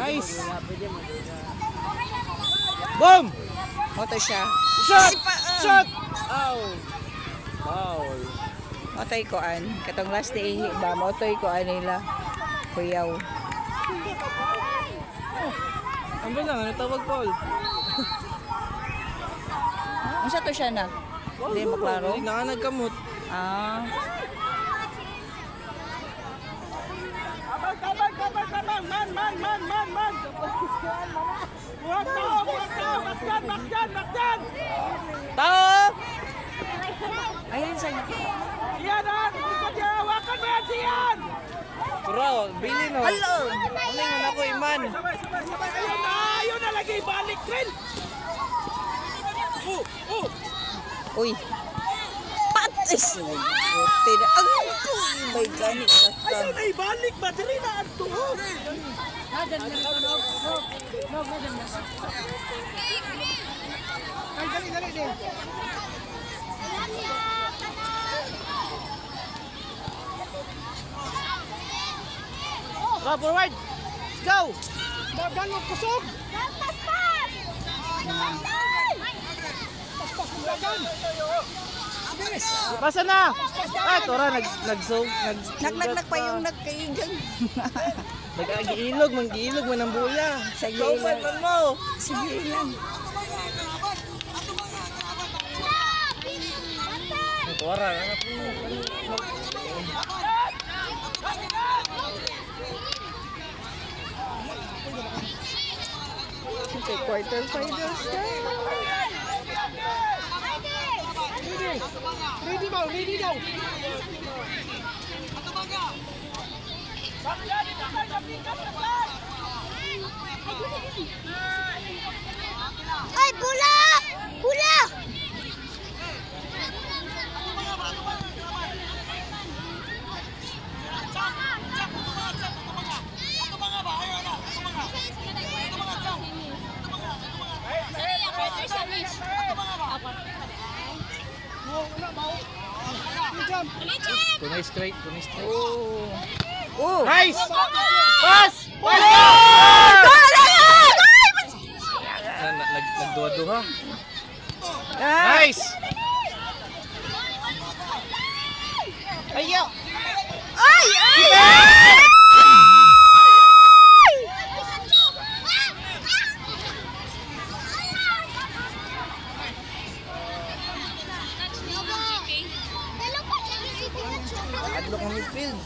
Nice. Boom! Moto siya. Shot! Shot! Ow! Foul. Motoy ko an. Katong last day ba motoy ko an nila. Kuyaw. Ang lang, ano tawag Paul? Unsa to siya na? Hindi maklaro. Hindi na nagkamot. Ah. Tao! Ayun sa Turo, bili no. Hello. Ano yung ako, Iman? Ayun na lagi balik rin. Uy. Patis. Puti na. Ang may ganit sa Ayun ay balik ba diri na adto. Dali din. Tara, forward! Let's go! Dagan mo kusog. Pasa na! Ah, Tora, nag-zoom. Naglag pa yung nagkaigan. Nag-agiilog, mang-giilog, manambuya. Sige Kaupan lang. man mo! Sige lang. Tora, Okay, quarter finals na. Ready daw. Ay, bola! Bola! Kunay straight, kunay straight. Oh. Oh. Nice! Pass! Pass! Nagduwa-duha. Nice! Ayaw! Ay! Ay! Adlock ang midfield.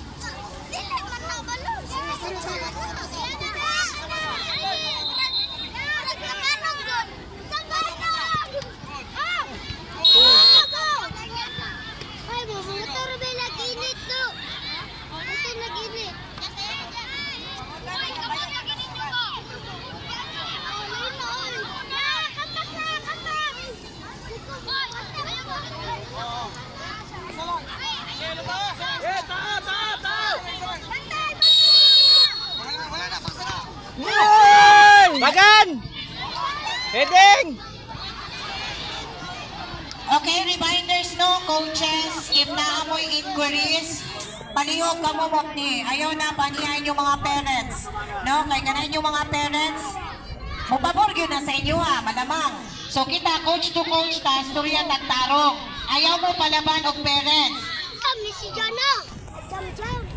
Bagan! Heading! Okay, reminders no, coaches, if naamoy inquiries, palihog ka mo ni. Ayaw na panihan yung mga parents. No, kay ganan yung mga parents, mupabor yun na sa inyo ha, malamang. So kita, coach to coach, ta, storya tagtarong. Ayaw mo palaban og parents. Kami si Jana. Jam.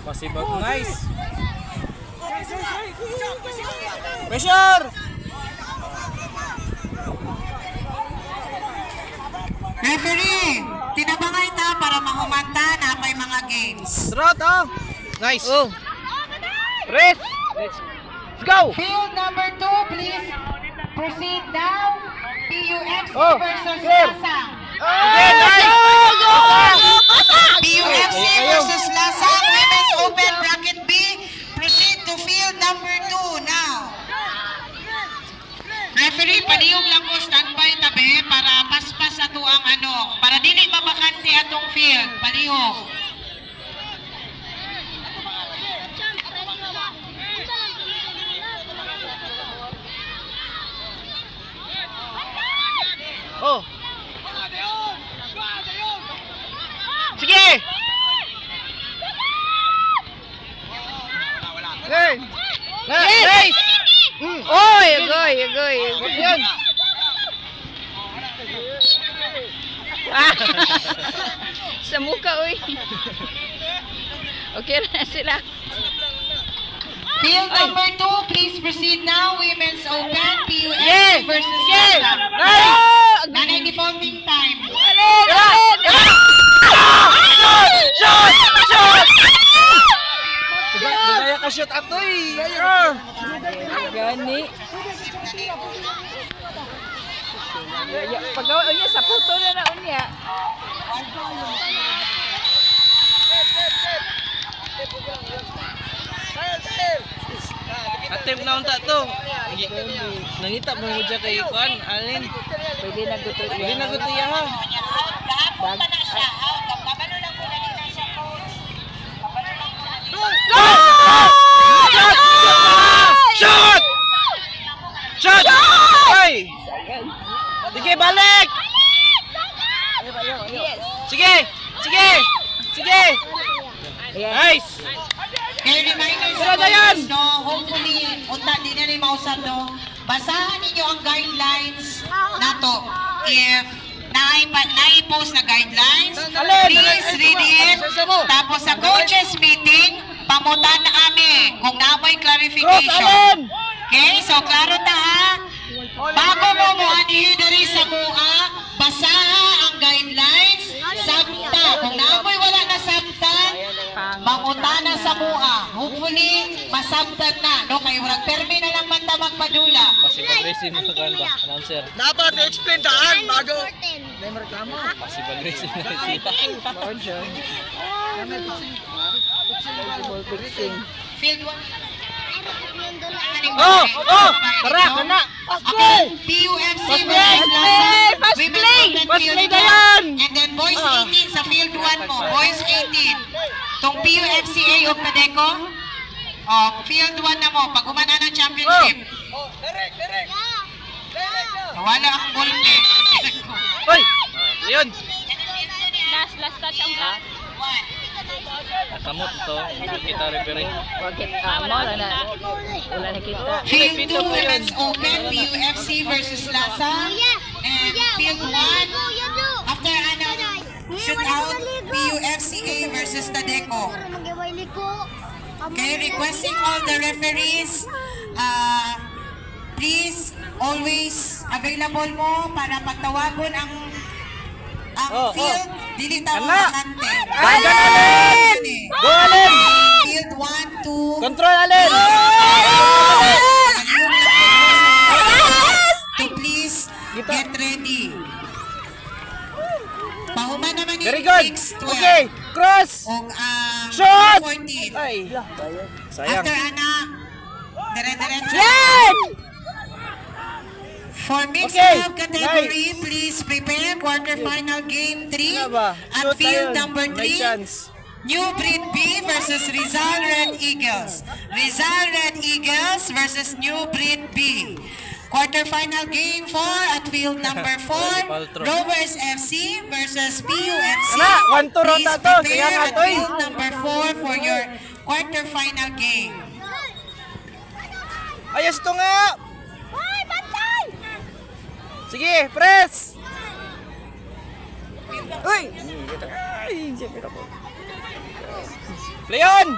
Pasibag, nice! Pressure! Referee, tinabangay ta para mahumanta na may mga games. Throw to! Nice! Oh! Press! Let's go! Field number 2, please proceed down. PUFC Oh, versus clear. Lasang. Okay, nice! PUFC versus Lasang. Women's Open Bracket B. Proceed to field number 2 now. Referee, palihog lang ko standby tabi para paspas ato ang para dili mabakante atong field. Palihog. Oh! Sige! Nice! Oy, agoy. Yan! Sa muka, uy. Okay na sila. Field number 2, please proceed now. Women's Open, PUF Sige! versus Sige! Lasa. Nice! Nanay defaulting time. Shot! Gaya ka shoot atoy! Gani. Pagawa unya sa puto na unya. Attempt na unta to. Nangita mo mo dyan kay Kuan, Alin. Pwede na gusto Hindi na gusto iya ha. Lahat pa na siya. Kabalo lang po dali na siya, coach. Shot! Shot! Ay! Sige, balik! Sige! Sige! Sige! Nice! Kaya reminders Sira sa na yan! coaches, no? Hopefully, unta din na rin mausap, no? Basahan ninyo ang guidelines na to. If nai-post na guidelines, Alin? please read it. Tapos sa coaches meeting, pamutan na ami kung namoy Cross, clarification. Alin! Okay, so klaro ta ha. Bago mo mo anihin diri sa mua, basaha ang guidelines, sabta. Kung namoy wala na sabta, mangutana sa mua. Hopefully, masabtan na. No? Kaya walang termi na lang man ta magpadula. Passive-aggressive na kan ba, announcer? Dapat explain daan bago. Passive-aggressive na siya. Field 1. Oh! Oh! Tara! Kana! Okay, PUFC versus Lasa. Fast Women's play! Open Fast Field play na 1. yan! And then boys 18 sa field 1 mo. Boys 18. Tong PUFCA o Padeco. Oh, field 1 na mo. Pag umana ng championship. Wala ang golpe. Hoy! Ayun! Last touch ang black. Nakamot to. Kita referee. Bakit mo na wala na kita. Field 2 Women's Open, PUFC versus Lasa. And field 1, after shootout, PUFCA versus Tadeco. Okay, requesting all the referees, please always available mo para pagtawagon ang field, dili tawo Kana! bakante. Dagan, Alin! Go, Alin! Field 1, 2, Control, Alin! to please get ready. Pahuman naman ni Very good! 6-12. Okay! Cross! Og Shot! 14. Ay! Sayang. After ana, dire-diretso. Yan! For mixed Okay, club category, please prepare quarterfinal game 3 Ano ba? at Shoot field tayo. number May 3. chance. New Breed B versus Rizal Red Eagles. Rizal Red Eagles versus New Breed B. Quarterfinal game 4 at field number 4. Paltro. Rovers FC versus PUFC. Ana, 1-2 Please ronda to. Kaya prepare nga at to eh. field number 4 for your quarterfinal game. Ayos to nga! Sige, press! Uy! Ay, siyempre ako. Play on!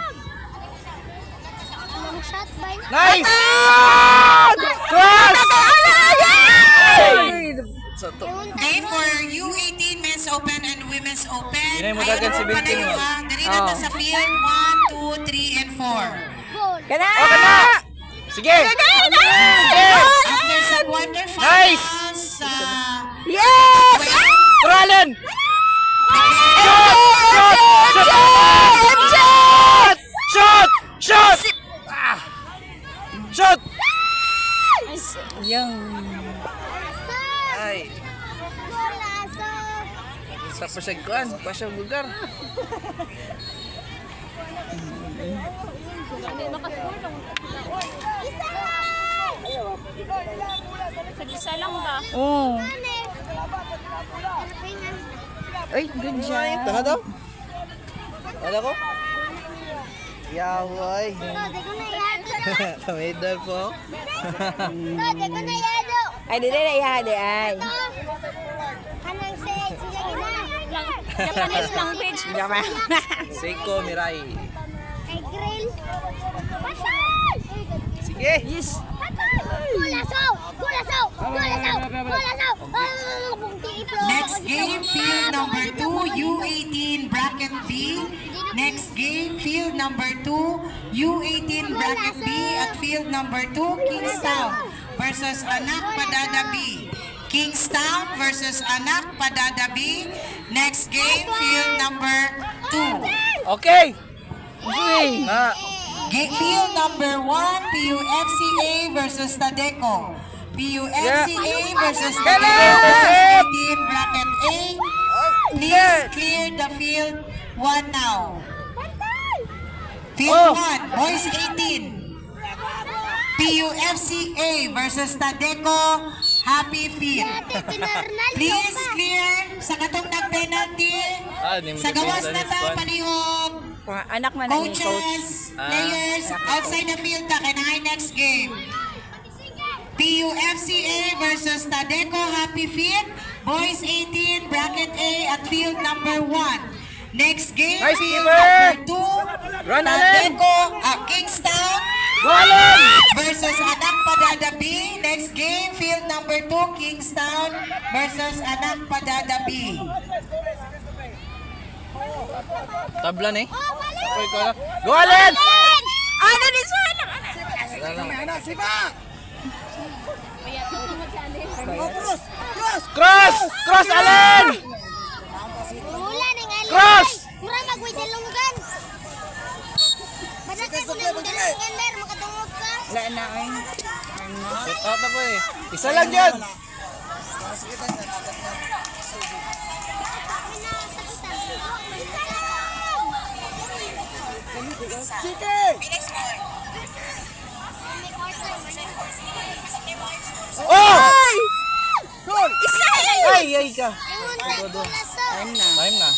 Nice! Cross! Okay, for U18 Men's Open and Women's Open. Hinay mo dagan si Binting, no? Dali na sa field 1, 2, 3, and 4. Kana! Oh, kana! Sige! Sige! After sa quarterfinals, Nice! Yes! Trallen! Shot! Shot! Shot! Shot! Shot! Ah! Shot! Yang Ay, sa pasagkuan, pasyang lugar. isa lang ba? Oo. Ay, good job. Tana daw? Tana ko? Yaway. Dode ko na yado. Kamidal po. Dode ko na yado. Ay, dili na ihade ay. Kanang siya gina. Japanese language. Japan. Seiko Mirai. Ay grill. Pasal. Sige. Yes. Kulasaw. Kulasaw. Kulasaw. Kulasaw. Next game, field number 2, U18 bracket B. Next game, field number 2, U18 bracket B at field number 2, Kingstown versus Anak Padada B. Kingstown versus Anak Padada B. Next game, field number 2. Okay. Na. Field number 1, PUFCA versus Tadeco. PUFCA versus Tadeco, 18 bracket A. Please clear the field 1 now. Field 1, boys 18. PUFCA versus Tadeco, Happy Field. Please clear sa katong nag-penalty. Sa gawas na ta, palihog. Anak man ang coach. Coaches, players, outside the field ta, kinahay next game. PUFCA versus Tadeco, Happy Field. Boys 18, bracket A at field number 1. Next game, Nice, field keeper. number 2. Run, Allen. Tadeco, Kingstown Allen. versus Anak Padada B. Next game, field number 2, Kingstown versus Anak Padada B. Tablan eh. Go Allen. Ano ni Sir? Cross. Cross Allen. Mula ning ali. Cross! Mura magwidalunggan. Basta ko na magdalunggan mer makatungog ka. Wala na ay. Shoot out na po eh. Isa lang dyan. Oh! Ay, ay ka. Time Time na.